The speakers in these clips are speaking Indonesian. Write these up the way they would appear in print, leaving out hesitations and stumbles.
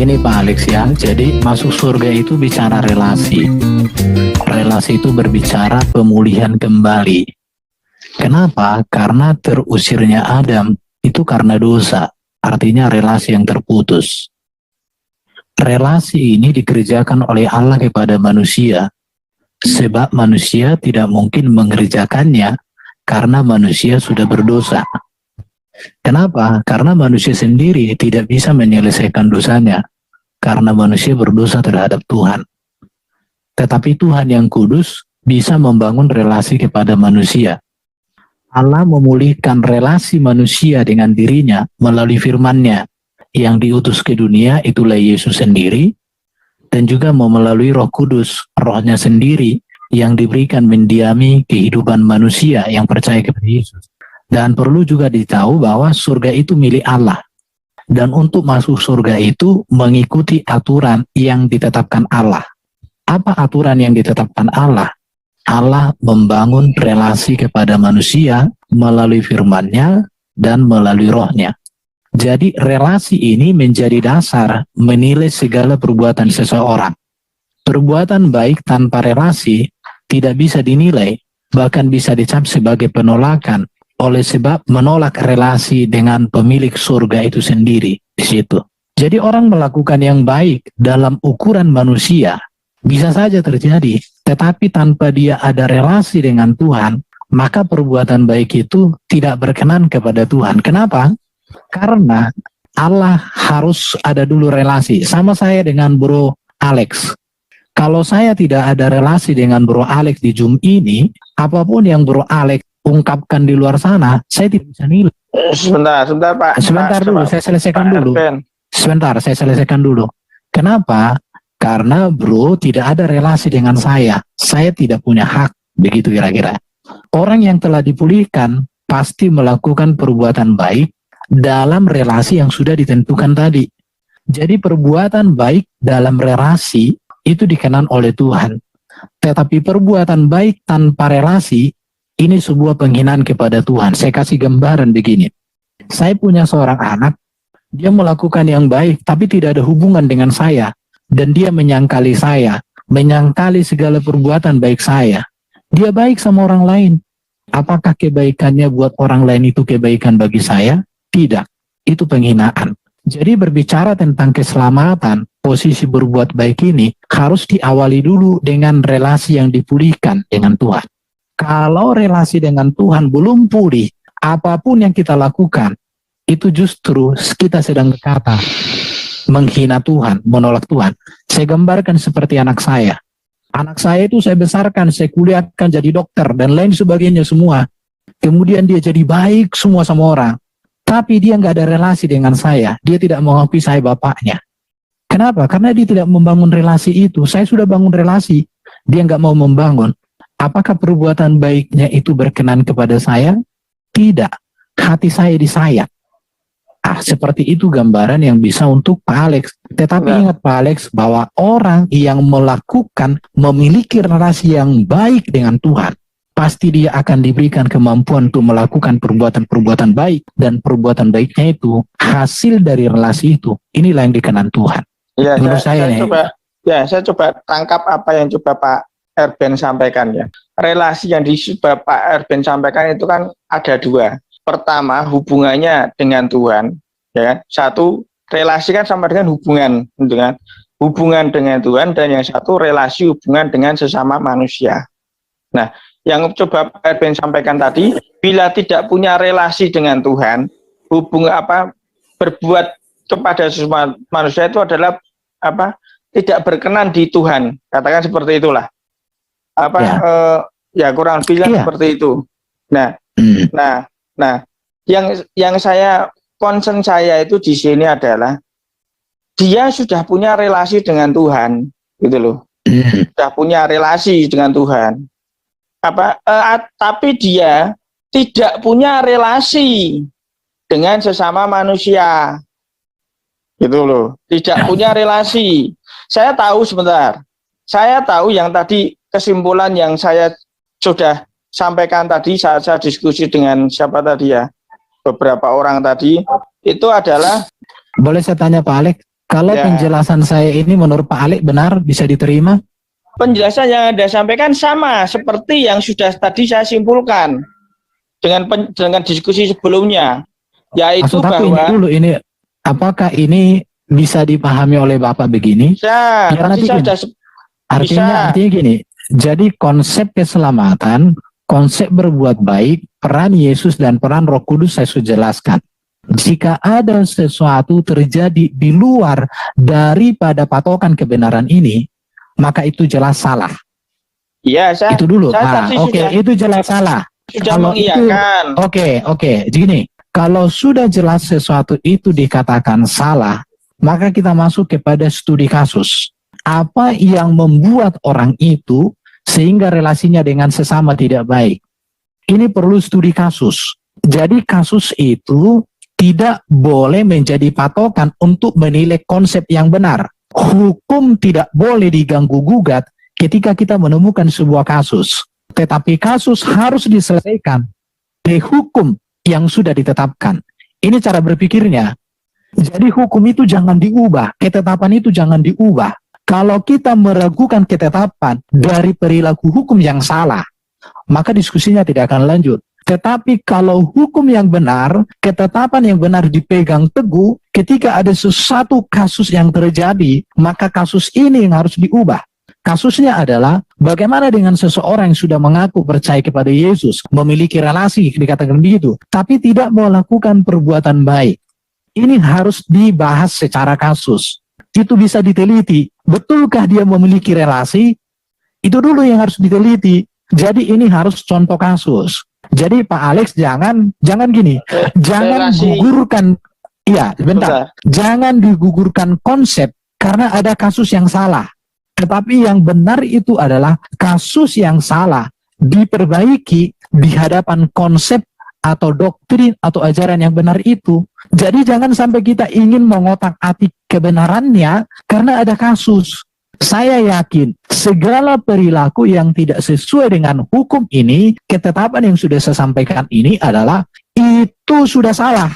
Begini Pak Alex ya, jadi masuk surga itu bicara relasi. Relasi itu berbicara pemulihan kembali. Kenapa? Karena terusirnya Adam itu karena dosa, artinya relasi yang terputus. Relasi ini dikerjakan oleh Allah kepada manusia, sebab manusia tidak mungkin mengerjakannya karena manusia sudah berdosa. Kenapa? Karena manusia sendiri tidak bisa menyelesaikan dosanya, karena manusia berdosa terhadap Tuhan. Tetapi Tuhan yang kudus bisa membangun relasi kepada manusia. Allah memulihkan relasi manusia dengan dirinya melalui firman-Nya yang diutus ke dunia, itulah Yesus sendiri, dan juga melalui Roh Kudus, Roh-Nya sendiri yang diberikan mendiami kehidupan manusia yang percaya kepada Yesus. Dan perlu juga ditahu bahwa surga itu milik Allah. Dan untuk masuk surga itu mengikuti aturan yang ditetapkan Allah. Apa aturan yang ditetapkan Allah? Allah membangun relasi kepada manusia melalui firman-Nya dan melalui Roh-Nya. Jadi relasi ini menjadi dasar menilai segala perbuatan seseorang. Perbuatan baik tanpa relasi tidak bisa dinilai, bahkan bisa dicap sebagai penolakan, oleh sebab menolak relasi dengan pemilik surga itu sendiri di situ. Jadi orang melakukan yang baik dalam ukuran manusia bisa saja terjadi, tetapi tanpa dia ada relasi dengan Tuhan, maka perbuatan baik itu tidak berkenan kepada Tuhan. Kenapa? Karena Allah harus ada dulu relasi. Sama saya dengan Bro Alex. Kalau saya tidak ada relasi dengan Bro Alex di Zoom ini, apapun yang Bro Alex ungkapkan di luar sana, saya tidak bisa nilai. Sebentar Pak. Sebentar dulu, saya selesaikan dulu. Sebentar, saya selesaikan dulu. Kenapa? Karena Bro tidak ada relasi dengan saya. Saya tidak punya hak, begitu kira-kira. Orang yang telah dipulihkan pasti melakukan perbuatan baik dalam relasi yang sudah ditentukan tadi. Jadi perbuatan baik dalam relasi itu dikenan oleh Tuhan. Tetapi perbuatan baik tanpa relasi ini sebuah penghinaan kepada Tuhan. Saya kasih gambaran begini. Saya punya seorang anak, dia melakukan yang baik, tapi tidak ada hubungan dengan saya. Dan dia menyangkali saya, menyangkali segala perbuatan baik saya. Dia baik sama orang lain. Apakah kebaikannya buat orang lain itu kebaikan bagi saya? Tidak. Itu penghinaan. Jadi berbicara tentang keselamatan, posisi berbuat baik ini harus diawali dulu dengan relasi yang dipulihkan dengan Tuhan. Kalau relasi dengan Tuhan belum pulih, apapun yang kita lakukan, itu justru kita sedang berkata, menghina Tuhan, menolak Tuhan. Saya gambarkan seperti anak saya. Anak saya itu saya besarkan, saya kuliahkan jadi dokter, dan lain sebagainya semua. Kemudian dia jadi baik semua sama orang. Tapi dia nggak ada relasi dengan saya. Dia tidak mengakui saya bapaknya. Kenapa? Karena dia tidak membangun relasi itu. Saya sudah bangun relasi. Dia nggak mau membangun. Apakah perbuatan baiknya itu berkenan kepada saya? Tidak. Hati saya disayat. Seperti itu gambaran yang bisa untuk Pak Alex. Tetapi ingat Pak Alex bahwa orang yang melakukan, memiliki relasi yang baik dengan Tuhan, pasti dia akan diberikan kemampuan untuk melakukan perbuatan-perbuatan baik. Dan perbuatan baiknya itu hasil dari relasi itu. Inilah yang dikenan Tuhan. Ya, saya coba tangkap apa yang coba Pak Erben sampaikan ya. Relasi yang Pak Erben sampaikan itu kan ada dua. Pertama, hubungannya dengan Tuhan, ya. Satu, relasi kan sama dengan hubungan, gitu kan? Hubungan dengan Tuhan, dan yang satu relasi hubungan dengan sesama manusia. Nah, yang coba Pak Erben sampaikan tadi, bila tidak punya relasi dengan Tuhan, berbuat kepada sesama manusia itu adalah tidak berkenan di Tuhan. Katakan seperti itulah. Ya kurang lebih seperti itu. Nah, yang saya concern saya itu di sini adalah dia sudah punya relasi dengan Tuhan, gitu loh. Sudah punya relasi dengan Tuhan. Tapi dia tidak punya relasi dengan sesama manusia, gitu loh. Tidak punya relasi. Saya tahu sebentar. Saya tahu yang tadi kesimpulan yang saya sudah sampaikan tadi saat saya diskusi dengan siapa tadi ya, beberapa orang tadi, itu adalah... Boleh saya tanya Pak Alex? Kalau Ya. penjelasan saya ini menurut Pak Alek benar, bisa diterima? Penjelasan yang Anda sampaikan sama seperti yang sudah tadi saya simpulkan dengan diskusi sebelumnya, yaitu Maksud aku ini bahwa dulu, ini apakah ini bisa dipahami oleh Bapak begini? bisa, Biar tadi nanti saya gini, sudah artinya gini, jadi konsep keselamatan, konsep berbuat baik, peran Yesus dan peran Roh Kudus saya sudah jelaskan. Jika ada sesuatu terjadi di luar daripada patokan kebenaran ini, maka itu jelas salah. Iya, Itu dulu. saya tadi Oke, itu jelas salah. sudah Kalau itu, mengiyakan. oke, gini, kalau sudah jelas sesuatu itu dikatakan salah, maka kita masuk kepada studi kasus. Apa yang membuat orang itu sehingga relasinya dengan sesama tidak baik? Ini perlu studi kasus. Jadi kasus itu tidak boleh menjadi patokan untuk menilai konsep yang benar. Hukum tidak boleh diganggu-gugat ketika kita menemukan sebuah kasus. Tetapi kasus harus diselesaikan di hukum yang sudah ditetapkan. Ini cara berpikirnya. Jadi hukum itu jangan diubah, ketetapan itu jangan diubah. Kalau kita meragukan ketetapan dari perilaku hukum yang salah, maka diskusinya tidak akan lanjut. Tetapi kalau hukum yang benar, ketetapan yang benar dipegang teguh, ketika ada sesuatu kasus yang terjadi, maka kasus ini yang harus diubah. Kasusnya adalah bagaimana dengan seseorang yang sudah mengaku percaya kepada Yesus, memiliki relasi, dikatakan begitu, tapi tidak melakukan perbuatan baik. Ini harus dibahas secara kasus. Itu bisa diteliti. Betulkah dia memiliki relasi? Itu dulu yang harus diteliti. Jadi ini harus contoh kasus. Jadi Pak Alex jangan gini, jangan gugurkan, iya bentar, jangan digugurkan konsep karena ada kasus yang salah. Tetapi yang benar itu adalah kasus yang salah diperbaiki di hadapan konsep atau doktrin atau ajaran yang benar itu. Jadi jangan sampai kita ingin mengotak-atik kebenarannya karena ada kasus. Saya yakin segala perilaku yang tidak sesuai dengan hukum ini, ketetapan yang sudah saya sampaikan ini adalah itu sudah salah.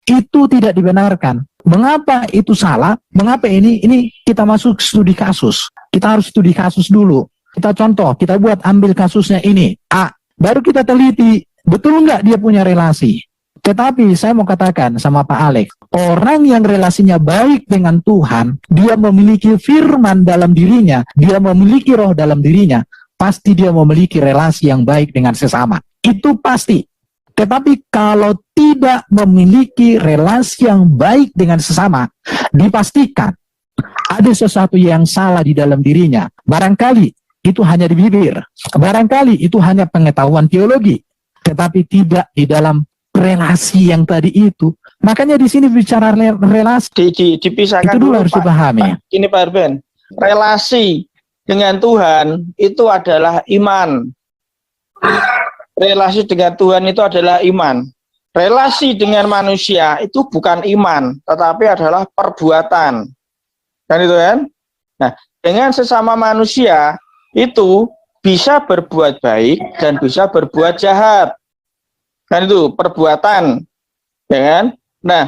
Itu tidak dibenarkan. Mengapa itu salah? Mengapa ini kita masuk studi kasus. Kita harus studi kasus dulu. Kita contoh, kita ambil kasusnya ini. A, baru kita teliti, betul nggak dia punya relasi? Tetapi saya mau katakan sama Pak Alex, orang yang relasinya baik dengan Tuhan, dia memiliki firman dalam dirinya, dia memiliki roh dalam dirinya, pasti dia memiliki relasi yang baik dengan sesama. Itu pasti. Tetapi kalau tidak memiliki relasi yang baik dengan sesama, dipastikan ada sesuatu yang salah di dalam dirinya. Barangkali itu hanya di bibir, barangkali itu hanya pengetahuan teologi, tetapi tidak di dalam relasi yang tadi itu. Makanya di sini bicara relasi dipisahkan itu dulu harus dipahami. Ini Pak Arben, relasi dengan Tuhan itu adalah iman. Relasi dengan Tuhan itu adalah iman. Relasi dengan manusia itu bukan iman, tetapi adalah perbuatan. Kan itu kan? Nah, dengan sesama manusia itu bisa berbuat baik dan bisa berbuat jahat. Kan itu perbuatan, ya kan? Nah,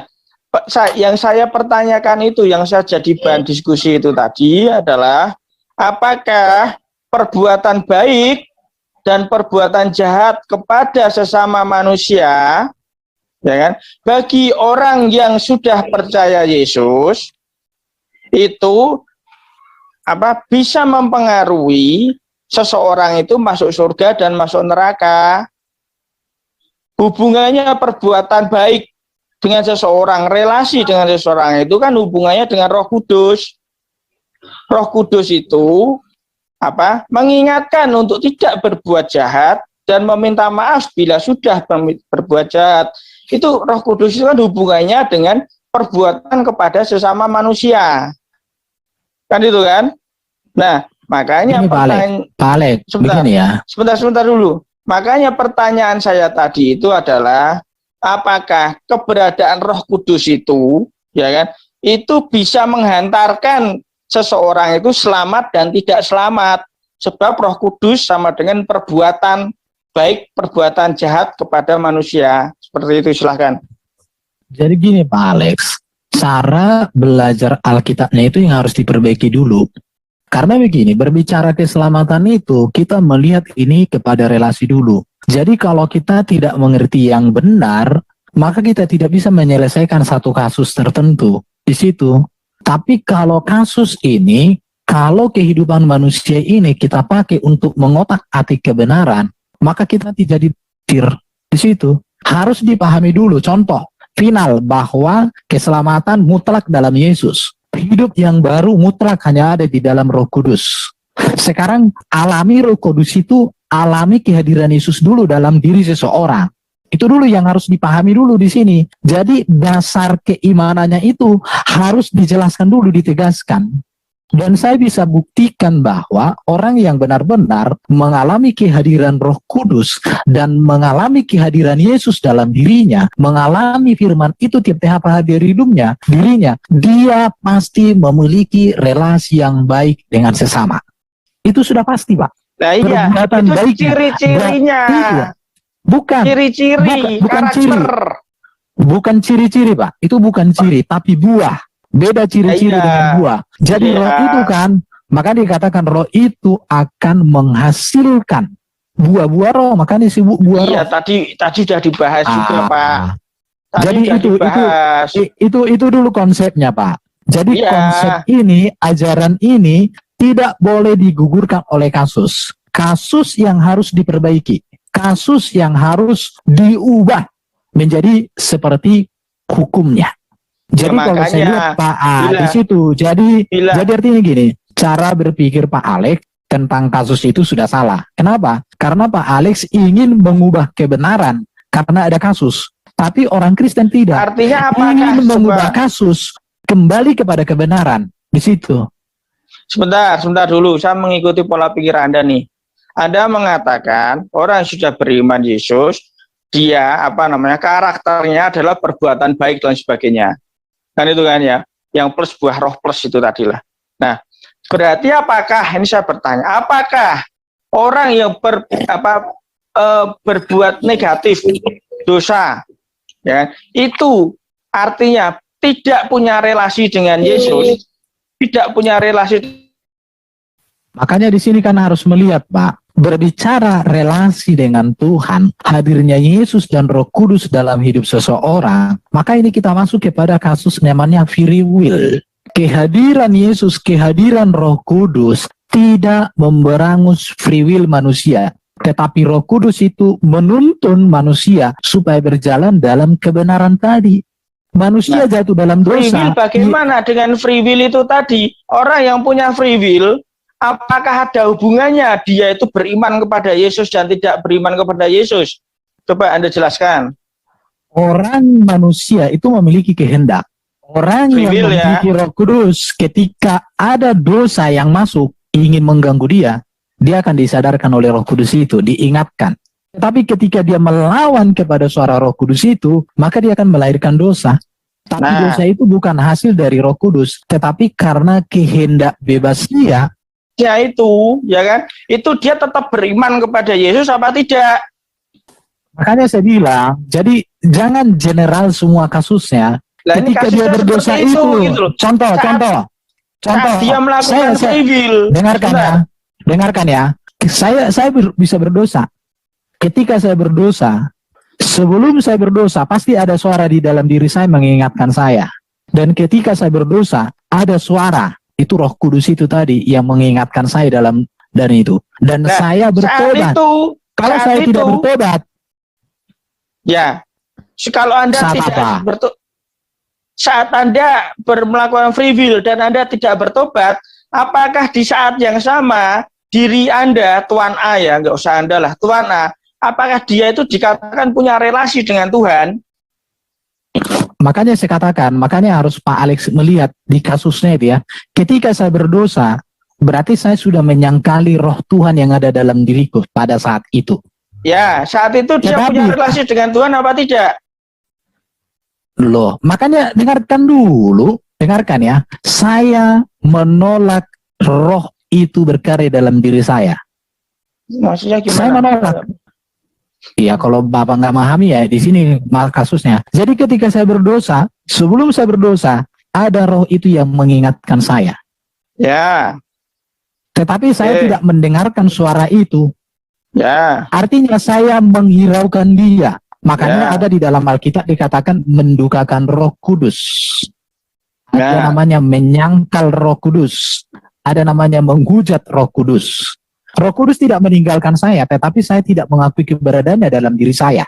yang saya pertanyakan itu, yang saya jadi bahan diskusi itu tadi adalah apakah perbuatan baik dan perbuatan jahat kepada sesama manusia, ya kan? Bagi orang yang sudah percaya Yesus itu bisa mempengaruhi seseorang itu masuk surga dan masuk neraka. Hubungannya perbuatan baik dengan seseorang, relasi dengan seseorang itu kan hubungannya dengan Roh Kudus. Roh Kudus itu mengingatkan untuk tidak berbuat jahat dan meminta maaf bila sudah berbuat jahat. Itu Roh Kudus itu kan hubungannya dengan perbuatan kepada sesama manusia. Kan itu kan? Nah, makanya Pak Alex, begini ya. Sebentar dulu. Makanya pertanyaan saya tadi itu adalah apakah keberadaan Roh Kudus itu, ya kan, itu bisa menghantarkan seseorang itu selamat dan tidak selamat. Sebab Roh Kudus sama dengan perbuatan baik, perbuatan jahat kepada manusia. Seperti itu, silahkan. Jadi gini Pak Alex, cara belajar Alkitabnya itu yang harus diperbaiki dulu. Karena begini, berbicara keselamatan itu, kita melihat ini kepada relasi dulu. Jadi kalau kita tidak mengerti yang benar, maka kita tidak bisa menyelesaikan satu kasus tertentu di situ. Tapi kalau kasus ini, kalau kehidupan manusia ini kita pakai untuk mengotak-atik kebenaran, maka kita tidak ditir di situ. Harus dipahami dulu, contoh final bahwa keselamatan mutlak dalam Yesus. Hidup yang baru mutlak hanya ada di dalam Roh Kudus. Sekarang alami Roh Kudus itu, alami kehadiran Yesus dulu dalam diri seseorang. Itu dulu yang harus dipahami dulu di sini. Jadi dasar keimanannya itu harus dijelaskan dulu, ditegaskan. Dan saya bisa buktikan bahwa orang yang benar-benar mengalami kehadiran Roh Kudus dan mengalami kehadiran Yesus dalam dirinya, mengalami firman itu tiap-tiap hari dari dirinya, dia pasti memiliki relasi yang baik dengan sesama. Itu sudah pasti, Pak. Nah iya, Perbuatan itu baiknya. ciri-cirinya. Iya. Bukan Ciri-ciri, bukan karakter. ciri. Bukan ciri-ciri, Pak. Itu bukan ciri, tapi buah. Beda ciri-ciri dengan buah. Jadi roh itu kan, maka dikatakan roh itu akan menghasilkan buah-buah roh. Makanya disebut buah roh. Iya, tadi sudah dibahas juga, Pak. Tadi Jadi itu dulu konsepnya, Pak. Jadi konsep ini, ajaran ini tidak boleh digugurkan oleh kasus. Kasus yang harus diperbaiki. Kasus yang harus diubah menjadi seperti hukumnya. Jadi ya, kalau saya lihat Pak di situ, jadi artinya gini, cara berpikir Pak Alex tentang kasus itu sudah salah. Kenapa? Karena Pak Alex ingin mengubah kebenaran karena ada kasus, tapi orang Kristen tidak. Artinya apa? Ingin mengubah kasus kembali kepada kebenaran di situ. Sebentar dulu, saya mengikuti pola pikir Anda nih. Anda mengatakan orang yang sudah beriman Yesus, dia karakternya adalah perbuatan baik dan sebagainya. Kan itu kan ya, yang plus buah roh plus itu tadilah. Nah, berarti apakah, ini saya bertanya, apakah orang yang berbuat negatif, dosa, ya, itu artinya tidak punya relasi dengan Yesus, tidak punya relasi. Makanya di sini kan harus melihat, Pak, berbicara relasi dengan Tuhan, hadirnya Yesus dan Roh Kudus dalam hidup seseorang, maka ini kita masuk kepada kasus namanya free will. Kehadiran Yesus, kehadiran Roh Kudus tidak memberangus free will manusia, tetapi Roh Kudus itu menuntun manusia supaya berjalan dalam kebenaran tadi. Manusia jatuh dalam dosa. Free will bagaimana dengan free will itu tadi? Orang yang punya free will, apakah ada hubungannya dia itu beriman kepada Yesus dan tidak beriman kepada Yesus? Coba Anda jelaskan. Orang manusia itu memiliki kehendak. Orang yang memiliki Roh Kudus, ketika ada dosa yang masuk, ingin mengganggu dia akan disadarkan oleh Roh Kudus itu, diingatkan. Tetapi ketika dia melawan kepada suara Roh Kudus itu, maka dia akan melahirkan dosa. Tapi dosa itu bukan hasil dari Roh Kudus, tetapi karena kehendak bebas dia, ya itu, ya kan? Itu dia tetap beriman kepada Yesus apa tidak? Makanya saya bilang, jadi jangan general semua kasusnya. Ketika dia berdosa itu gitu. Contoh. Dia melakukan free will. Dengarkan ya. Saya bisa berdosa. Ketika saya berdosa, sebelum saya berdosa, pasti ada suara di dalam diri saya mengingatkan saya. Dan ketika saya berdosa, ada suara. Itu Roh Kudus itu tadi yang mengingatkan saya dan itu. Dan saya bertobat. Kalau saya tidak bertobat, ya, kalau Anda tidak bertobat, saat Anda melakukan free will dan Anda tidak bertobat, apakah di saat yang sama diri Anda, Tuan A ya, nggak usah Anda lah, Tuan A, apakah dia itu dikatakan punya relasi dengan Tuhan? Makanya saya katakan, makanya harus Pak Alex melihat di kasusnya itu ya. Ketika saya berdosa, berarti saya sudah menyangkali roh Tuhan yang ada dalam diriku pada saat itu. Ya, saat itu dia punya relasi dengan Tuhan apa tidak? Loh, makanya dengarkan ya. Saya menolak roh itu berkarya dalam diri saya. Maksudnya gimana? Saya menolak. Iya, kalau Bapak nggak memahami ya di sini kasusnya. Jadi ketika saya berdosa, sebelum saya berdosa, ada roh itu yang mengingatkan saya. Ya. Tetapi saya tidak mendengarkan suara itu. Ya. Artinya saya menghiraukan dia. Makanya ada di dalam Alkitab dikatakan mendukakan Roh Kudus. Ada namanya menyangkal Roh Kudus. Ada namanya menghujat Roh Kudus. Roh Kudus tidak meninggalkan saya, tetapi saya tidak mengakui keberadaannya dalam diri saya.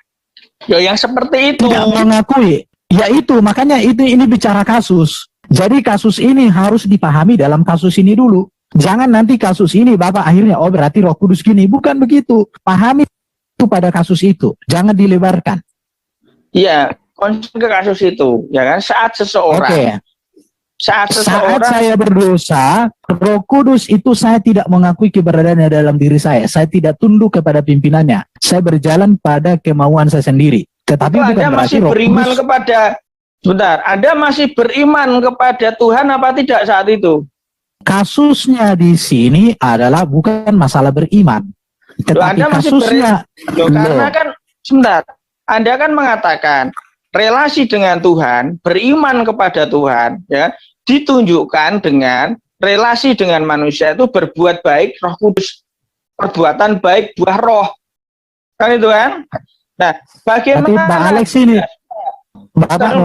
Ya, yang seperti itu. Tidak mengakui. Ya itu, makanya ini bicara kasus. Jadi kasus ini harus dipahami dalam kasus ini dulu. Jangan nanti kasus ini Bapak akhirnya, oh berarti Roh Kudus gini. Bukan begitu. Pahami itu pada kasus itu, jangan dilebarkan. Iya, konsen ke kasus itu, ya kan? Saat seseorang, saat saya berdosa, Roh Kudus itu saya tidak mengakui keberadaannya dalam diri saya. Saya tidak tunduk kepada pimpinannya. Saya berjalan pada kemauan saya sendiri. Tetapi bukan Anda berarti masih Roh beriman Kudus, kepada, sebentar, Anda masih beriman kepada Tuhan apa tidak saat itu? Kasusnya di sini adalah bukan masalah beriman. Tetapi kasusnya karena kan sebentar, Anda kan mengatakan relasi dengan Tuhan, beriman kepada Tuhan, ya, ditunjukkan dengan relasi dengan manusia itu berbuat baik, Roh Kudus, perbuatan baik buah roh, kan itu kan? Nah, bagaimana? Pak Alex ini, Bapak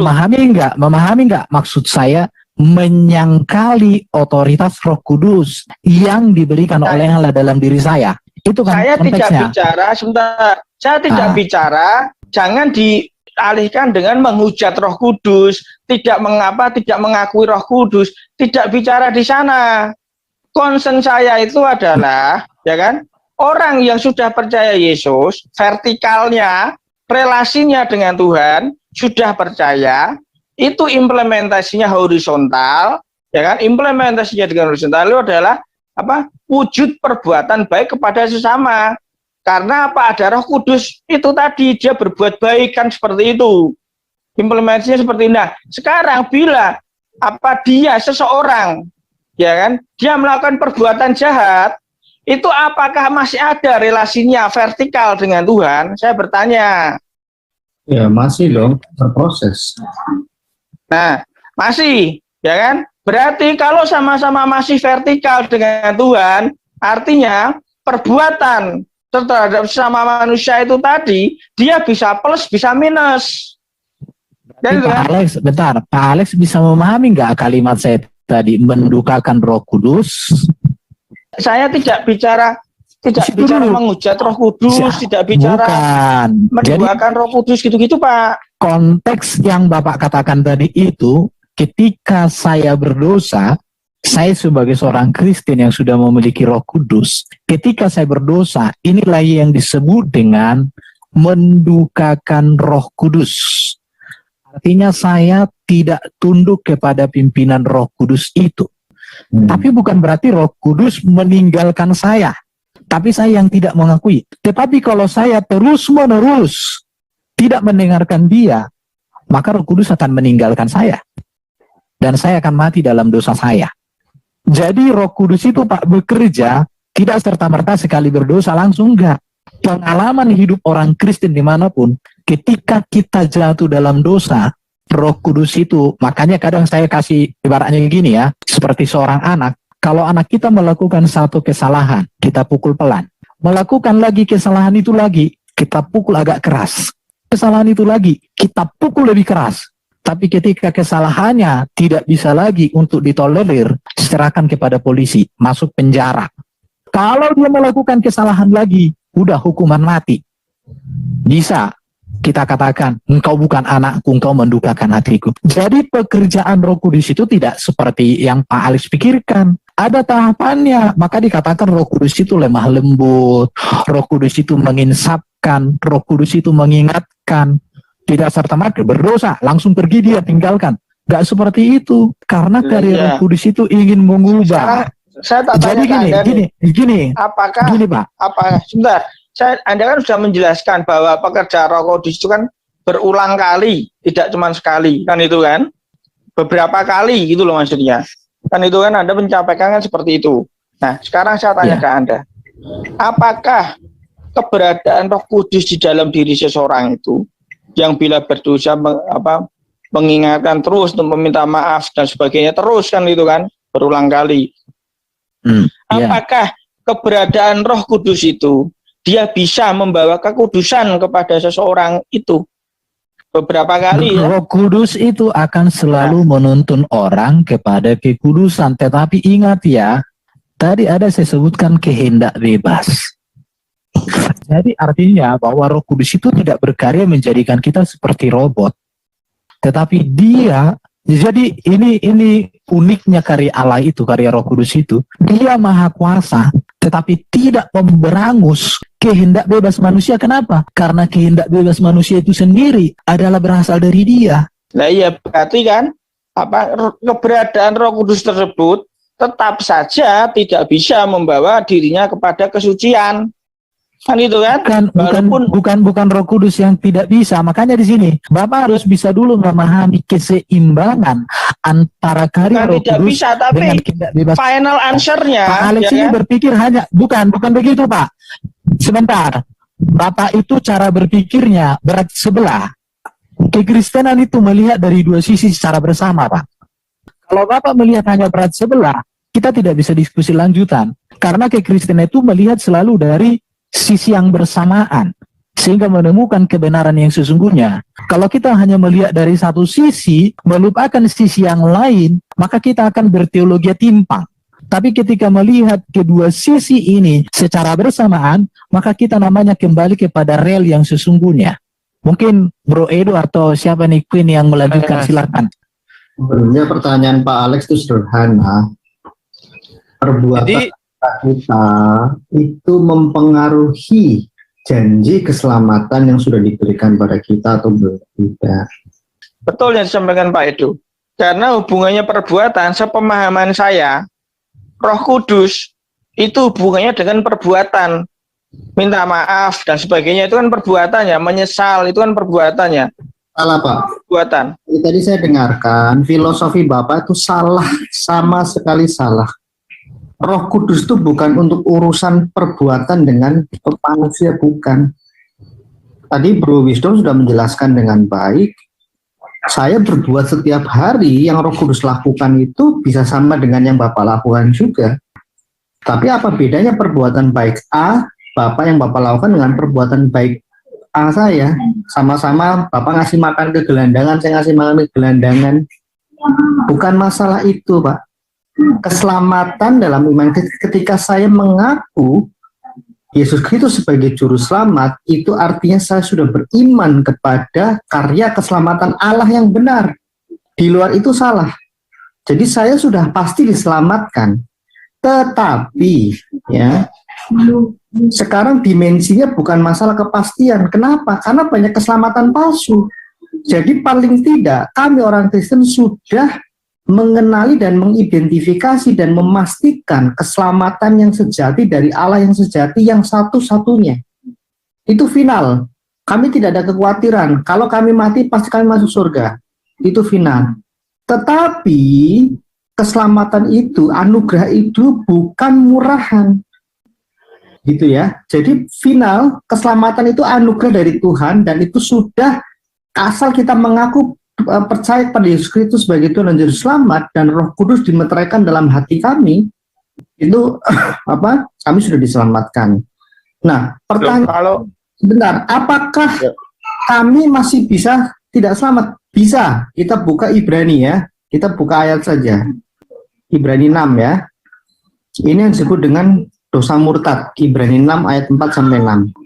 memahami nggak maksud saya? Menyangkali otoritas Roh Kudus yang diberikan oleh Allah dalam diri saya. Itu kan saya konteksnya. Tidak bicara, sebentar, saya tidak bicara, jangan dialihkan dengan menghujat Roh Kudus, tidak mengakui Roh Kudus, tidak bicara di sana. Concern saya itu adalah, ya kan, orang yang sudah percaya Yesus, vertikalnya, relasinya dengan Tuhan, sudah percaya, itu implementasinya horizontal, ya kan, implementasinya dengan horizontal itu adalah apa? Wujud perbuatan baik kepada sesama. Karena apa? Ada Roh Kudus itu tadi, dia berbuat baik kan, seperti itu. Implementasinya seperti ini. Nah, sekarang bila apa dia seseorang, ya kan, dia melakukan perbuatan jahat, itu apakah masih ada relasinya vertikal dengan Tuhan? Saya bertanya. Ya, masih dong, berproses. Nah, masih, ya kan? Berarti kalau sama-sama masih vertikal dengan Tuhan, artinya perbuatan terhadap sesama manusia itu tadi, dia bisa plus, bisa minus. Pak Alex, bentar, Pak Alex bisa memahami nggak kalimat saya tadi, mendukakan Roh Kudus? Saya tidak bicara menghujat Roh Kudus, tidak bicara mendukakan Roh Kudus gitu-gitu, Pak. Konteks yang Bapak katakan tadi itu, ketika saya berdosa, saya sebagai seorang Kristen yang sudah memiliki Roh Kudus, ketika saya berdosa, inilah yang disebut dengan mendukakan Roh Kudus. Artinya saya tidak tunduk kepada pimpinan Roh Kudus itu. Tapi bukan berarti Roh Kudus meninggalkan saya. Tapi saya yang tidak mengakui. Tetapi kalau saya terus-menerus tidak mendengarkan dia, maka Roh Kudus akan meninggalkan saya. Dan saya akan mati dalam dosa saya. Jadi Roh Kudus itu Pak bekerja, tidak serta-merta sekali berdosa langsung, enggak. Pengalaman hidup orang Kristen dimanapun, ketika kita jatuh dalam dosa, Roh Kudus itu, makanya kadang saya kasih ibaratnya gini ya, seperti seorang anak, kalau anak kita melakukan satu kesalahan, kita pukul pelan. Melakukan lagi kesalahan itu lagi, kita pukul agak keras. Kesalahan itu lagi, kita pukul lebih keras. Tapi ketika kesalahannya tidak bisa lagi untuk ditolerir, serahkan kepada polisi, masuk penjara. Kalau dia melakukan kesalahan lagi, udah hukuman mati. Bisa kita katakan, engkau bukan anakku, engkau mendukakan hatiku. Jadi pekerjaan Roh Kudus itu tidak seperti yang Pak Alex pikirkan. Ada tahapannya, maka dikatakan Roh Kudus itu lemah lembut, Roh Kudus itu menginsapkan, Roh Kudus itu mengingatkan. Tidak serta-merta berdosa, langsung pergi dia, tinggalkan. Gak seperti itu. Karena dari Roh Kudus itu ingin mengubah. Saya tak jadi gini. Apakah, gini Pak. Sebentar. Anda kan sudah menjelaskan bahwa pekerjaan Roh Kudus itu kan berulang kali, tidak cuma sekali. Kan itu kan? Beberapa kali gitu loh maksudnya. Kan itu kan Anda menyampaikan kan seperti itu. Nah, sekarang saya tanya ke Anda. Apakah keberadaan Roh Kudus di dalam diri seseorang itu, yang bila berdosa mengingatkan terus untuk meminta maaf dan sebagainya terus kan itu kan berulang kali. Apakah keberadaan Roh Kudus itu dia bisa membawa kekudusan kepada seseorang itu? Beberapa kali ya. Roh Kudus itu akan selalu menuntun orang kepada kekudusan. Tetapi ingat ya, tadi ada saya sebutkan kehendak bebas. Jadi artinya bahwa Roh Kudus itu tidak berkarya menjadikan kita seperti robot. Tetapi dia, jadi ini uniknya karya Allah itu, karya Roh Kudus itu. Dia maha kuasa, tetapi tidak memberangus kehendak bebas manusia. Kenapa? Karena kehendak bebas manusia itu sendiri adalah berasal dari dia. Nah iya, berarti kan keberadaan Roh Kudus tersebut tetap saja tidak bisa membawa dirinya kepada kesucian. Kan itu kan? Bukan Roh Kudus yang tidak bisa. Makanya di sini Bapak harus bisa dulu memahami keseimbangan antara karya Roh tidak Kudus bisa, tapi dengan kehendak bebas. Final answer-nya Pak Alex ya ini kan? berpikir hanya bukan begitu, Pak. Sebentar. Bapak itu cara berpikirnya berat sebelah. Kekristenan itu melihat dari dua sisi secara bersama, Pak. Kalau Bapak melihat hanya berat sebelah, kita tidak bisa diskusi lanjutan. Karena kekristenan itu melihat selalu dari sisi yang bersamaan, sehingga menemukan kebenaran yang sesungguhnya. Kalau kita hanya melihat dari satu sisi, melupakan sisi yang lain, maka kita akan berteologi timpang. Tapi ketika melihat kedua sisi ini secara bersamaan, maka kita namanya kembali kepada rel yang sesungguhnya. Mungkin Bro Edo atau siapa nih Queen yang melanjutkan, silakan. Sebenarnya pertanyaan Pak Alex itu sederhana. Perbuatan kita itu mempengaruhi janji keselamatan yang sudah diberikan pada kita atau tidak? Betul yang disampaikan Pak Edo. Karena hubungannya perbuatan, sepemahaman saya, Roh Kudus itu hubungannya dengan perbuatan. Minta maaf dan sebagainya itu kan perbuatannya, menyesal itu kan perbuatannya. Salah, Pak. Perbuatan. Tadi saya dengarkan filosofi Bapak itu salah, sama sekali salah. Roh Kudus itu bukan untuk urusan perbuatan dengan manusia, bukan. Tadi Bro Wisdom sudah menjelaskan dengan baik. Saya berbuat setiap hari yang Roh Kudus lakukan itu bisa sama dengan yang Bapak lakukan juga. Tapi apa bedanya perbuatan baik A, Bapak yang Bapak lakukan dengan perbuatan baik A saya? Sama-sama Bapak ngasih makan ke gelandangan, saya ngasih makan ke gelandangan. Bukan masalah itu, Pak. Keselamatan dalam iman, ketika saya mengaku Yesus Kristus sebagai juru selamat, itu artinya saya sudah beriman kepada karya keselamatan Allah yang benar. Di luar itu salah. Jadi saya sudah pasti diselamatkan. Tetapi ya, sekarang dimensinya bukan masalah kepastian. Kenapa? Karena banyak keselamatan palsu. Jadi paling tidak kami orang Kristen sudah mengenali dan mengidentifikasi dan memastikan keselamatan yang sejati dari Allah yang sejati yang satu-satunya. Itu final. Kami tidak ada kekhawatiran. Kalau kami mati, pasti kami masuk surga. Itu final. Tetapi keselamatan itu, anugerah itu bukan murahan. Gitu ya. Jadi final, keselamatan itu anugerah dari Tuhan dan itu sudah asal kita mengaku percaya pada Yesus Kristus sebagai Tuhan dan Juru Selamat dan Roh Kudus dimeteraikan dalam hati kami, itu kami sudah diselamatkan. Nah, pertanyaan sebentar, apakah kami masih bisa tidak selamat? Bisa. Kita buka Ibrani ya. Kita buka ayat saja. Ibrani 6 ya. Ini yang disebut dengan dosa murtad. Ibrani 6 ayat 4 sampai 6.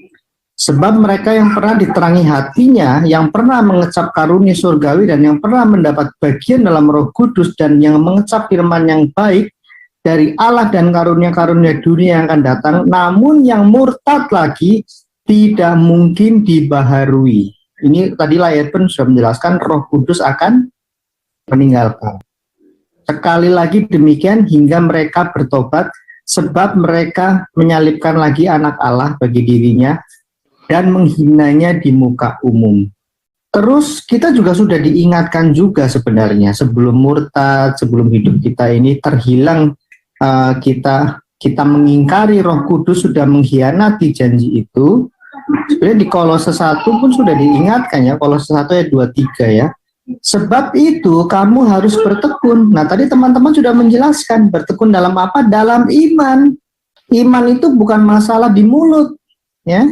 Sebab mereka yang pernah diterangi hatinya, yang pernah mengecap karunia surgawi dan yang pernah mendapat bagian dalam Roh Kudus dan yang mengecap firman yang baik dari Allah dan karunia-karunia dunia yang akan datang, namun yang murtad lagi tidak mungkin dibaharui. Ini tadi ayat pun sudah menjelaskan Roh Kudus akan meninggalkan. Sekali lagi demikian hingga mereka bertobat, sebab mereka menyalibkan lagi anak Allah bagi dirinya dan menghinanya di muka umum. Terus kita juga sudah diingatkan juga sebenarnya sebelum murtad, sebelum hidup kita ini terhilang kita kita mengingkari Roh Kudus, sudah mengkhianati janji itu. Sebenarnya di Kolose 1 pun sudah diingatkan ya, Kolose 1 ayat 23 ya. Sebab itu kamu harus bertekun. Nah, tadi teman-teman sudah menjelaskan bertekun dalam apa? Dalam iman. Iman itu bukan masalah di mulut, ya.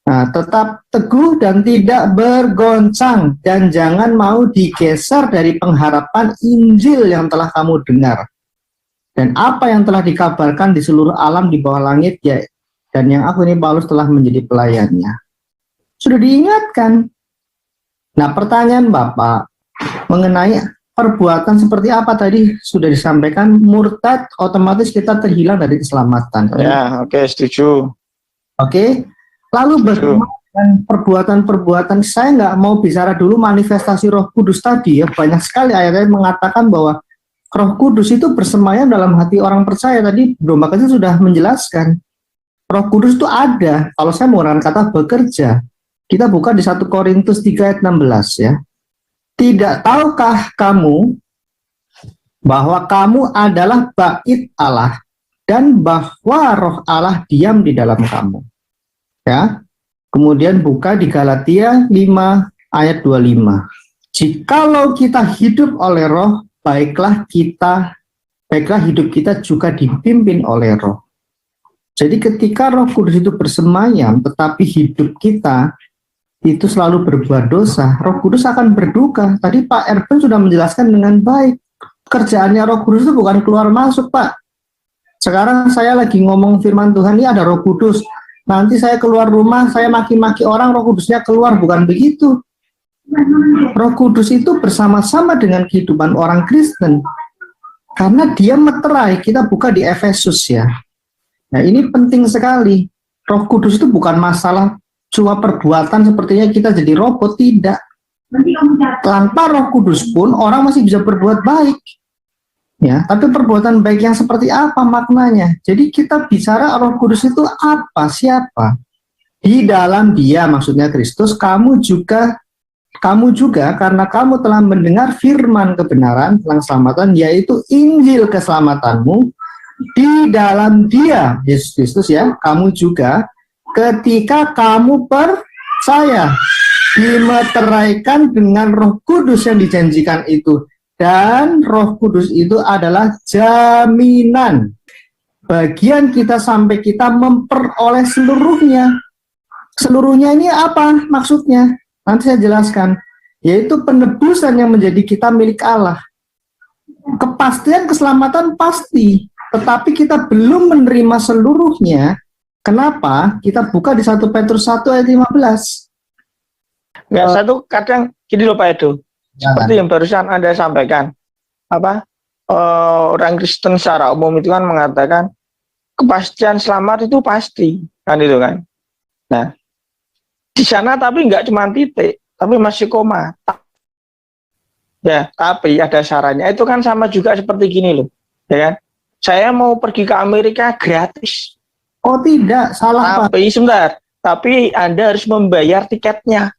Nah, tetap teguh dan tidak bergoncang, dan jangan mau digeser dari pengharapan Injil yang telah kamu dengar dan apa yang telah dikabarkan di seluruh alam di bawah langit, ya, dan yang aku ini Paulus telah menjadi pelayannya. Sudah diingatkan. Nah, pertanyaan Bapak mengenai perbuatan seperti apa tadi sudah disampaikan. Murtad, otomatis kita terhilang dari keselamatan. Ya, oke, setuju. Oke. Lalu bagaimana perbuatan-perbuatan? Saya nggak mau bicara dulu manifestasi Roh Kudus tadi ya. Banyak sekali ayat-ayat mengatakan bahwa Roh Kudus itu bersemayam dalam hati orang percaya. Tadi Bro Makasih sudah menjelaskan. Roh Kudus itu ada. Kalau saya menggunakan kata bekerja, kita buka di 1 Korintus 3 ayat 16 ya. Tidak tahukah kamu bahwa kamu adalah bait Allah dan bahwa Roh Allah diam di dalam kamu? Ya. Kemudian buka di Galatia 5 ayat 25. Jikalau kita hidup oleh Roh, baiklah hidup kita juga dipimpin oleh Roh. Jadi ketika Roh Kudus itu bersemayam, tetapi hidup kita itu selalu berbuat dosa, Roh Kudus akan berduka. Tadi Pak Erben sudah menjelaskan dengan baik. Kerjaannya Roh Kudus itu bukan keluar masuk, Pak. Sekarang saya lagi ngomong firman Tuhan, ini ada Roh Kudus. Nanti saya keluar rumah, saya maki-maki orang, Roh Kudusnya keluar. Bukan begitu. Roh Kudus itu bersama-sama dengan kehidupan orang Kristen. Karena dia meterai. Kita buka di Efesus ya. Nah, ini penting sekali. Roh Kudus itu bukan masalah cuma perbuatan sepertinya kita jadi robot, tidak. Tanpa Roh Kudus pun orang masih bisa berbuat baik. Ya, tapi perbuatan baik yang seperti apa maknanya? Jadi kita bicara Roh Kudus itu apa, siapa? Di dalam Dia, maksudnya Kristus, kamu juga karena kamu telah mendengar firman kebenaran tentang keselamatan, yaitu Injil keselamatanmu. Di dalam Dia, Yesus Kristus ya, kamu juga ketika kamu percaya dimeteraikan dengan Roh Kudus yang dijanjikan itu. Dan Roh Kudus itu adalah jaminan bagian kita sampai kita memperoleh seluruhnya. Seluruhnya ini apa maksudnya? Nanti saya jelaskan. Yaitu penebusan yang menjadi kita milik Allah. Kepastian keselamatan pasti, tetapi kita belum menerima seluruhnya. Kenapa? Kita buka di 1 Petrus 1 ayat 15. Enggak, satu kadang gini loh Pak Edo. Seperti yang barusan Anda sampaikan, orang Kristen secara umum itu kan mengatakan kepastian selamat itu pasti, kan itu kan. Nah, di sana tapi nggak cuma titik, tapi masih koma. Ya, tapi ada syaratnya. Itu kan sama juga seperti gini loh, ya kan? Saya mau pergi ke Amerika gratis. Oh tidak, salah Pak. Tapi sebentar, tapi Anda harus membayar tiketnya,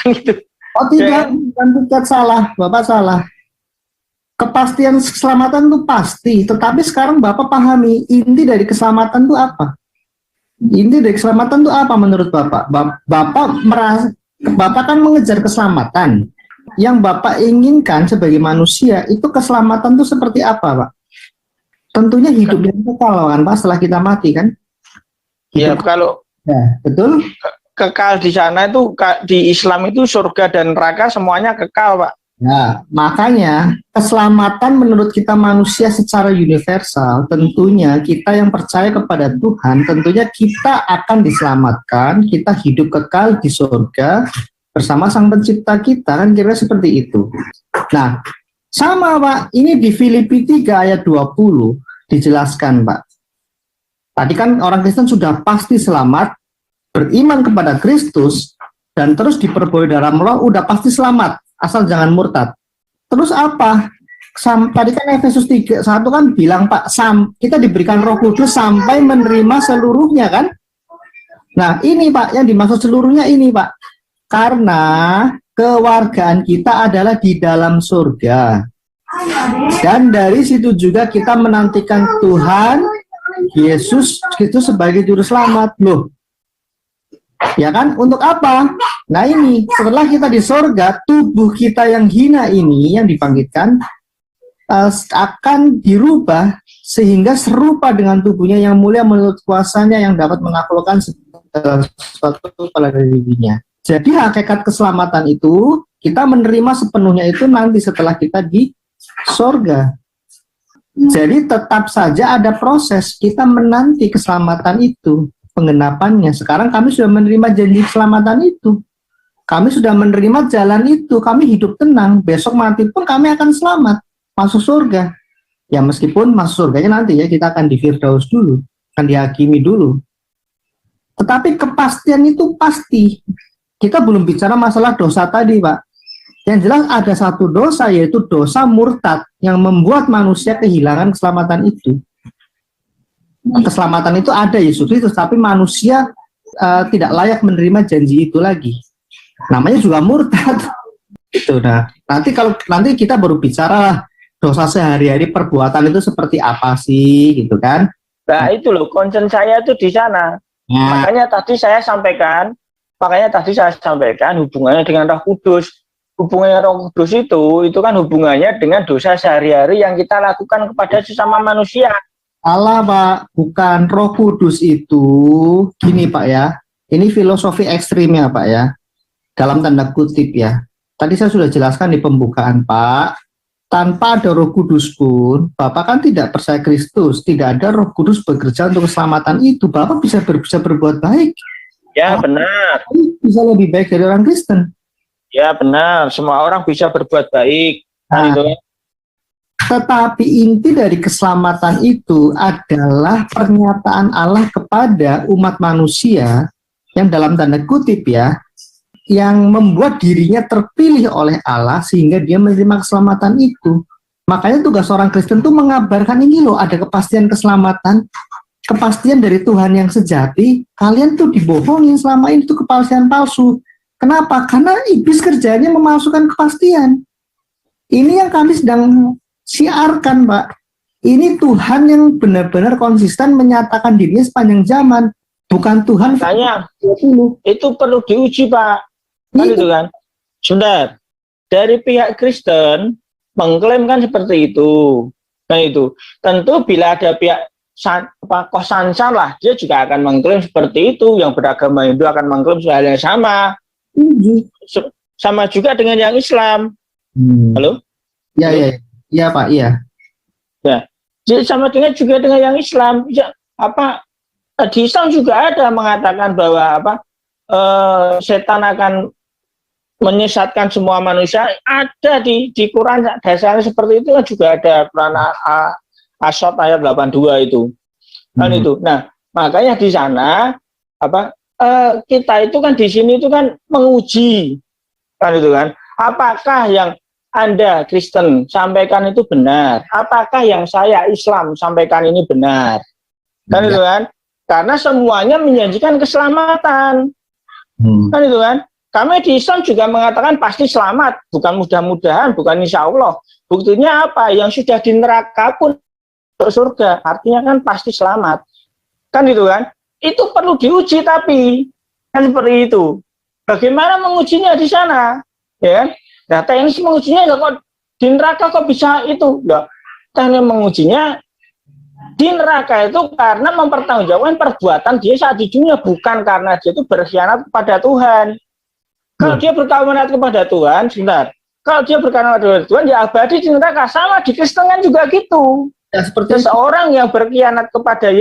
gitu. Oh tidak, bukan tiket, salah, Bapak salah. Kepastian keselamatan itu pasti, tetapi sekarang Bapak pahami inti dari keselamatan itu apa? Inti dari keselamatan itu apa menurut Bapak? Bapak kan mengejar keselamatan. Yang Bapak inginkan sebagai manusia itu keselamatan itu seperti apa, Pak? Tentunya hidup yang kekal kan, Pak, setelah kita mati kan? Iya, kalau ya, betul. Kekal di sana itu di Islam itu surga dan neraka semuanya kekal, Pak. Nah, makanya keselamatan menurut kita manusia secara universal, tentunya kita yang percaya kepada Tuhan, tentunya kita akan diselamatkan, kita hidup kekal di surga bersama Sang Pencipta kita, kan kira seperti itu. Nah, sama Pak, ini di Filipi 3 ayat 20 dijelaskan, Pak. Tadi kan orang Kristen sudah pasti selamat, beriman kepada Kristus, dan terus diperboleh dalam Roh, udah pasti selamat, asal jangan murtad. Terus apa? Tadi kan Efesus 3:1 kan bilang, Pak, kita diberikan Roh Kudus sampai menerima seluruhnya kan? Nah ini Pak, yang dimaksud seluruhnya ini Pak, karena kewargaan kita adalah di dalam surga. Dan dari situ juga kita menantikan Tuhan Yesus itu sebagai juru selamat loh. Ya kan? Untuk apa? Nah ini, setelah kita di sorga, tubuh kita yang hina ini, yang dibangkitkan, akan dirubah sehingga serupa dengan tubuhnya yang mulia menurut kuasanya yang dapat menaklukkan segala sesuatu pada dirinya. Jadi hakikat keselamatan itu, kita menerima sepenuhnya itu nanti setelah kita di sorga. Jadi tetap saja ada proses, kita menanti keselamatan itu. Penggenapannya. Sekarang kami sudah menerima janji keselamatan itu. Kami sudah menerima jalan itu. Kami hidup tenang. Besok mati pun kami akan selamat. Masuk surga. Ya meskipun masuk surganya nanti ya kita akan di Firdaus dulu. Akan dihakimi dulu. Tetapi kepastian itu pasti. Kita belum bicara masalah dosa tadi, Pak. Yang jelas ada satu dosa, yaitu dosa murtad yang membuat manusia kehilangan keselamatan itu. Keselamatan itu ada Yesus Kristus, tapi manusia tidak layak menerima janji itu lagi. Namanya juga murtad. Itu. Nah, nanti kita baru bicara dosa sehari-hari, perbuatan itu seperti apa sih, gitu kan? Nah, itu loh concern saya itu di sana. Nah. Makanya tadi saya sampaikan hubungannya dengan Roh Kudus. Hubungannya Roh Kudus itu kan hubungannya dengan dosa sehari-hari yang kita lakukan kepada sesama manusia. Allah, Pak, bukan. Roh Kudus itu gini, Pak ya. Ini filosofi ekstrimnya, Pak ya. Dalam tanda kutip ya. Tadi saya sudah jelaskan di pembukaan, Pak. Tanpa ada Roh Kudus pun, Bapak kan tidak percaya Kristus. Tidak ada Roh Kudus bekerja untuk keselamatan itu. Bapak bisa berbuat baik. Ya, benar. Bisa lebih baik dari orang Kristen. Ya, benar. Semua orang bisa berbuat baik. Nah, tetapi inti dari keselamatan itu adalah pernyataan Allah kepada umat manusia yang dalam tanda kutip ya, yang membuat dirinya terpilih oleh Allah sehingga dia menerima keselamatan itu. Makanya tugas orang Kristen itu mengabarkan ini loh, ada kepastian keselamatan, kepastian dari Tuhan yang sejati. Kalian tuh dibohongin selama ini, itu kepastian palsu. Kenapa? Karena iblis kerjanya memalsukan kepastian. Ini yang kami sedang siarkan, Pak. Ini Tuhan yang benar-benar konsisten menyatakan dirinya sepanjang zaman, bukan Tuhan. Tanya, itu perlu diuji, Pak. Kan itu kan. Sebentar. Dari pihak Kristen mengklaim kan seperti itu. Kan itu. Tentu bila ada pihak Kosansan lah, dia juga akan mengklaim seperti itu. Yang beragama Hindu akan mengklaim hal yang sama. Sama juga dengan yang Islam. Halo? Ya, ya. Iya Pak, iya. Ya, jadi sama dengan juga dengan yang Islam. Ya, di Islam juga ada mengatakan bahwa setan akan menyesatkan semua manusia. Ada di Quran dasarnya seperti itu kan juga ada Quran As-Sot ayat 82 itu. Kan itu. Nah, makanya di sana kita itu kan di sini itu kan menguji. Kan itu kan. Apakah yang Anda Kristen sampaikan itu benar? Apakah yang saya Islam sampaikan ini benar? Kan itu kan? Karena semuanya menjanjikan keselamatan. Kan itu kan? Kami di Islam juga mengatakan pasti selamat, bukan mudah-mudahan, bukan insya Allah. Buktinya apa? Yang sudah di neraka pun untuk surga, artinya kan pasti selamat. Kan itu kan? Itu perlu diuji tapi kan seperti itu. Bagaimana mengujinya di sana? Ya kan? Nah, teknis mengujinya kok di neraka kok bisa itu? Loh, teknis mengujinya di neraka itu karena mempertanggungjawabkan perbuatan dia saat di dunia, bukan karena dia itu berkhianat kepada Tuhan. Kalau dia berkhianat kepada Tuhan, sebentar. Kalau dia berkhianat kepada Tuhan, ya abadi di neraka. Sama di Kristen kan juga gitu. Ya, seperti seorang yang berkhianat kepada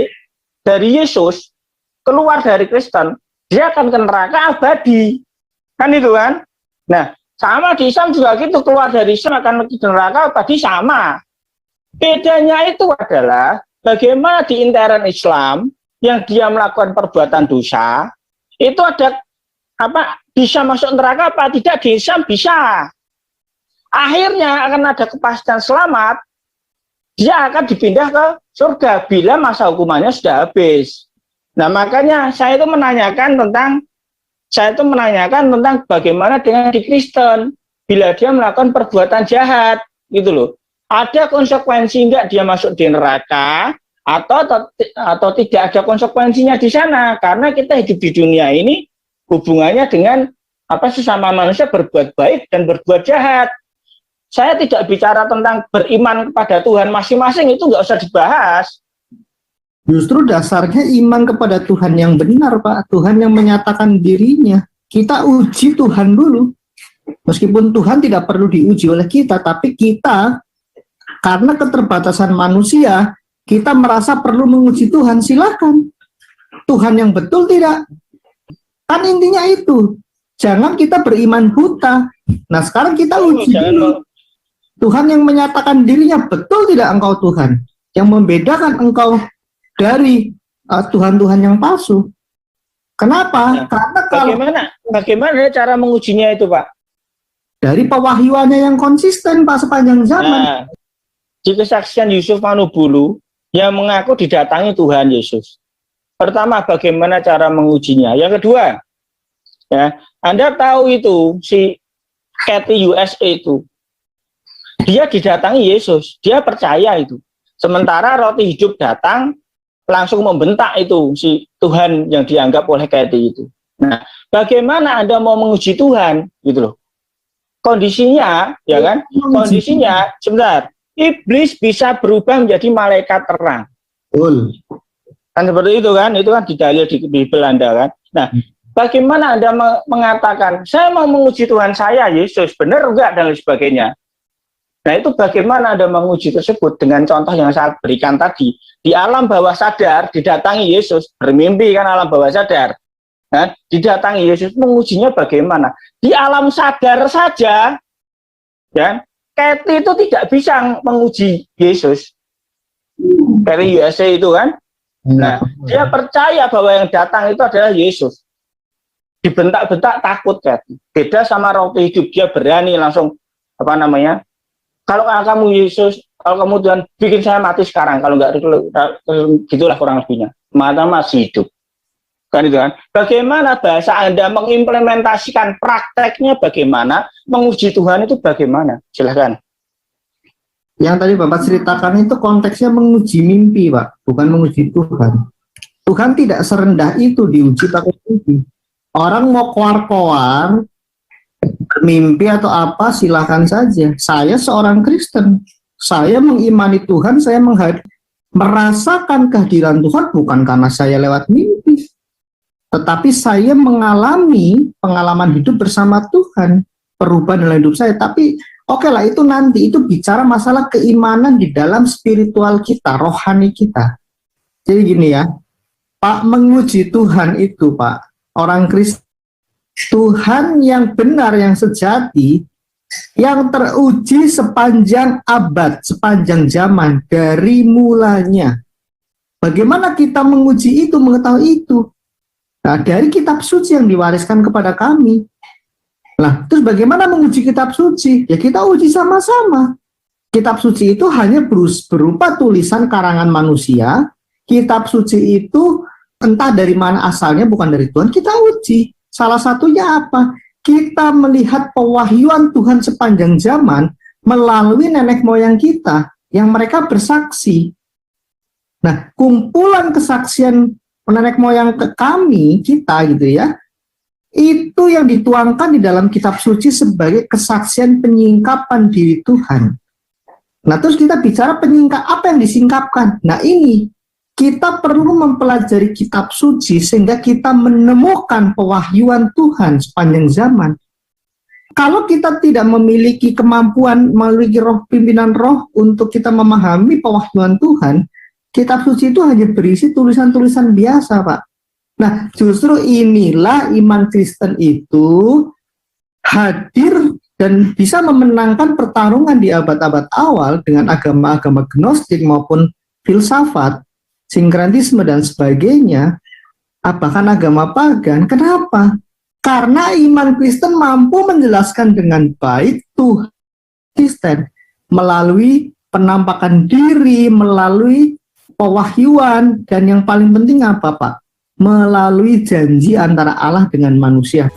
dari Yesus, keluar dari Kristen, dia akan ke neraka abadi. Kan itu kan? Nah, sama di Islam juga gitu, keluar dari Islam akan ke neraka abadi sama. Bedanya itu adalah bagaimana di intern Islam yang dia melakukan perbuatan dosa, itu ada bisa masuk neraka apa tidak? Di Islam bisa. Akhirnya akan ada kepastian selamat, dia akan dipindah ke surga bila masa hukumannya sudah habis. Nah, makanya saya itu menanyakan tentang bagaimana dengan di Kristen bila dia melakukan perbuatan jahat gitu loh. Ada konsekuensi enggak dia masuk di neraka atau tidak ada konsekuensinya di sana, karena kita hidup di dunia ini hubungannya dengan sesama manusia berbuat baik dan berbuat jahat. Saya tidak bicara tentang beriman kepada Tuhan masing-masing, itu nggak usah dibahas. Justru dasarnya iman kepada Tuhan yang benar, Pak. Tuhan yang menyatakan dirinya. Kita uji Tuhan dulu. Meskipun Tuhan tidak perlu diuji oleh kita, tapi kita, karena keterbatasan manusia, kita merasa perlu menguji Tuhan. Silakan. Tuhan yang betul tidak? Kan intinya itu. Jangan kita beriman buta. Nah, sekarang kita uji dulu. Tuhan yang menyatakan dirinya, betul tidak engkau Tuhan? Yang membedakan engkau dari Tuhan-Tuhan yang palsu. Kenapa? Karena bagaimana cara mengujinya itu, Pak? Dari pewahyuannya yang konsisten, Pak, sepanjang zaman. Di kesaksian Yusuf Manubulu yang mengaku didatangi Tuhan Yesus. Pertama, bagaimana cara mengujinya? Yang kedua, ya, Anda tahu itu si Kathy USA itu, dia didatangi Yesus, dia percaya itu. Sementara roti hidup datang, langsung membentak itu si Tuhan yang dianggap oleh Kathy itu. Nah, bagaimana Anda mau menguji Tuhan, gitu loh? Kondisinya, ya kan? Kondisinya, sebentar, iblis bisa berubah menjadi malaikat terang. Kan seperti itu kan? Itu kan didalil di Belanda kan? Nah, bagaimana Anda mengatakan, saya mau menguji Tuhan saya, Yesus, benar enggak, dan lain sebagainya. Nah, itu bagaimana Anda menguji tersebut dengan contoh yang saya berikan tadi. Di alam bawah sadar, didatangi Yesus, bermimpi kan alam bawah sadar. Nah, didatangi Yesus, mengujinya bagaimana? Di alam sadar saja, ya, Kathy itu tidak bisa menguji Yesus. Dari USA itu kan. Nah, dia percaya bahwa yang datang itu adalah Yesus. Dibentak-bentak takut, Kathy. Beda sama roti hidup, dia berani langsung kalau kamu Yesus, kalau kamu Tuhan, bikin saya mati sekarang. Kalau enggak, gitulah kurang lebihnya. Mata masih hidup. Kan itu kan. Bagaimana bahasa Anda mengimplementasikan prakteknya, bagaimana menguji Tuhan itu bagaimana? Silahkan. Yang tadi Bapak ceritakan itu konteksnya menguji mimpi, Pak, bukan menguji Tuhan. Tuhan tidak serendah itu diuji pakai mimpi. Orang mau koar-koar, mimpi atau apa, silahkan saja. Saya seorang Kristen, saya mengimani Tuhan, saya merasakan kehadiran Tuhan bukan karena saya lewat mimpi, tetapi saya mengalami pengalaman hidup bersama Tuhan, perubahan dalam hidup saya. Tapi oke lah, itu nanti, itu bicara masalah keimanan di dalam spiritual kita, rohani kita. Jadi gini ya, Pak, menguji Tuhan itu, Pak, orang Kristen, Tuhan yang benar, yang sejati, yang teruji sepanjang abad, sepanjang zaman, dari mulanya. Bagaimana kita menguji itu, mengetahui itu? Nah, dari kitab suci yang diwariskan kepada kami. Nah, terus bagaimana menguji kitab suci? Ya kita uji sama-sama. Kitab suci itu hanya berupa tulisan karangan manusia. Kitab suci itu entah dari mana asalnya, bukan dari Tuhan, kita uji. Salah satunya apa? Kita melihat pewahyuan Tuhan sepanjang zaman melalui nenek moyang kita yang mereka bersaksi. Nah, kumpulan kesaksian nenek moyang kami, kita gitu ya, itu yang dituangkan di dalam kitab suci sebagai kesaksian penyingkapan diri Tuhan. Nah, terus kita bicara apa yang disingkapkan? Nah, ini kita perlu mempelajari kitab suci sehingga kita menemukan pewahyuan Tuhan sepanjang zaman. Kalau kita tidak memiliki kemampuan, memiliki pimpinan roh untuk kita memahami pewahyuan Tuhan, kitab suci itu hanya berisi tulisan-tulisan biasa, Pak. Nah, justru inilah iman Kristen itu hadir dan bisa memenangkan pertarungan di abad-abad awal dengan agama-agama Gnostik maupun filsafat, sinkretisme dan sebagainya, bahkan agama pagan. Kenapa? Karena iman Kristen mampu menjelaskan dengan baik Tuhan Kristen melalui penampakan diri, melalui pewahyuan, dan yang paling penting apa, Pak? Melalui janji antara Allah dengan manusia.